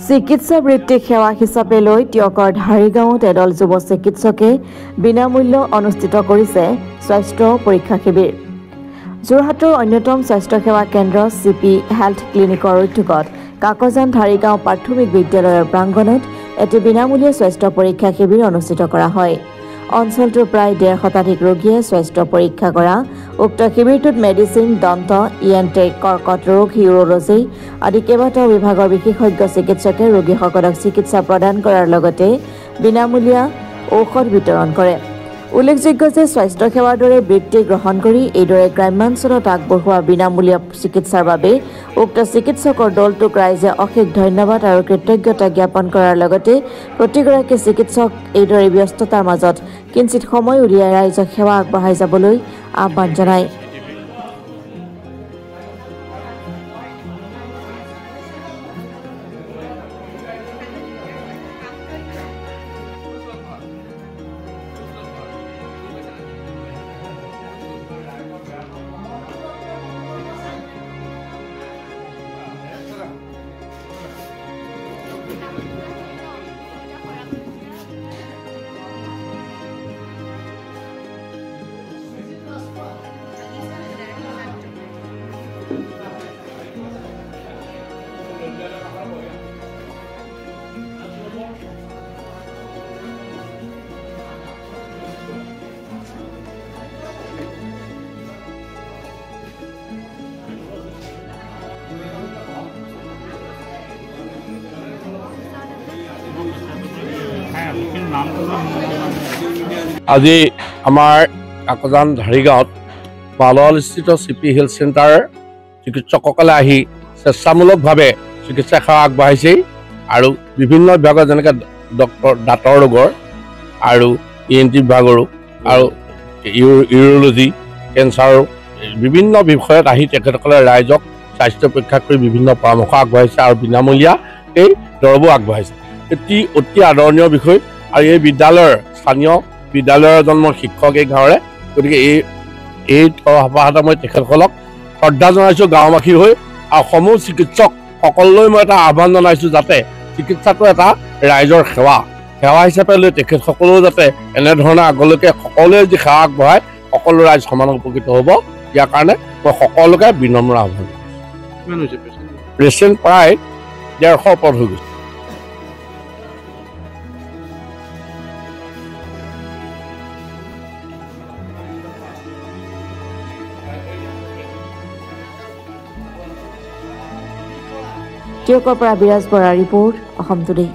চিকিৎসা বৃত্তিক সেৱা হিচাপে লৈ টিয়কৰ ধাৰিগাঁৱত এদল যুৱ চিকিৎসকে বিনামূল্য অনুষ্ঠিত কৰিছে স্বাস্থ্য পৰীক্ষা শিবিৰ। যোৰহাটৰ অন্যতম স্বাস্থ্য সেৱা কেন্দ্ৰ চিপি হেল্থ ক্লিনিকৰ উদ্যোগত কাকজান ধাৰিগাঁও প্ৰাথমিক বিদ্যালয়ৰ প্ৰাংগণত এটি বিনামূলীয়া স্বাস্থ্য পৰীক্ষা শিবিৰ অনুষ্ঠিত কৰা হয়। অঞ্চলটোৰ প্ৰায় 1.5 শতাধিক ৰোগীয়ে স্বাস্থ্য পৰীক্ষা কৰা উক্ত শিবিৰটোত মেডিচিন, দন্ত, ইএনটেক, কৰ্কট ৰোগ, ইউৰোলজি আদি কেইবাটাও বিভাগৰ বিশেষজ্ঞ চিকিৎসকে ৰোগীসকলক চিকিৎসা প্ৰদান কৰাৰ লগতে বিনামূলীয়া ঔষধ বিতৰণ কৰে। উল্লেখযোগ্য যে স্বাস্থ্য সেৱাৰ দৰে বৃত্তি গ্ৰহণ কৰি এইদৰে গ্ৰাম্যাঞ্চলত আগবঢ়োৱা বিনামূলীয়া চিকিৎসাৰ বাবে উক্ত চিকিৎসকৰ দলটোক ৰাইজে অশেষ ধন্যবাদ আৰু কৃতজ্ঞতা জ্ঞাপন কৰাৰ লগতে প্ৰতিগৰাকী চিকিৎসক এইদৰে ব্যস্ততাৰ মাজত কিঞ্চিত সময় উলিয়াই ৰাইজক সেৱা আগবঢ়াই যাবলৈ আহ্বান জনায়। আজি আমাৰ কাকজান ধাৰিগাঁৱত পালস্থিত চিপি হেল্থ চেণ্টাৰ চিকিৎসকসকলে আহি স্বেচ্ছামূলকভাৱে চিকিৎসা সেৱা আগবঢ়াইছে আৰু বিভিন্ন বিভাগৰ যেনেকৈ দাঁতৰ ৰোগৰ আৰু ENT বিভাগৰো আৰু ইউৰোলজি, কেঞ্চাৰ বিভিন্ন বিষয়ত আহি তেখেতসকলে ৰাইজক স্বাস্থ্য পৰীক্ষা কৰি বিভিন্ন পৰামৰ্শ আগবঢ়াইছে আৰু বিনামূলীয়া এই দৰবো আগবঢ়াইছে। এটি অতি আদৰণীয় বিষয় আৰু এই বিদ্যালয়ৰ স্থানীয় বিদ্যালয়ৰ জন্ম শিক্ষক এই গাঁৱৰে, গতিকে এই সভাতে মই তেখেতসকলক শ্ৰদ্ধা জনাইছোঁ গাঁওবাসীৰ হৈ আৰু সমূহ চিকিৎসক সকলোলৈ মই এটা আহ্বান জনাইছোঁ যাতে চিকিৎসাটো এটা ৰাইজৰ সেৱা হিচাপে লৈ তেখেতসকলেও যাতে এনেধৰণে আগলৈকে সকলোৱে যি সেৱা আগবঢ়ায় সকলো ৰাইজ সমান উপকৃত হ'ব, ইয়াৰ কাৰণে মই সকলোকে বিনম্ৰ আহ্বান জনাইছোঁ। পেচেণ্ট প্ৰায় 150 ওপৰত হৈ গৈছে। টিয়কৰ পৰা বিৰাজ বৰাৰ ৰিপৰ্ট, অসম টুডে।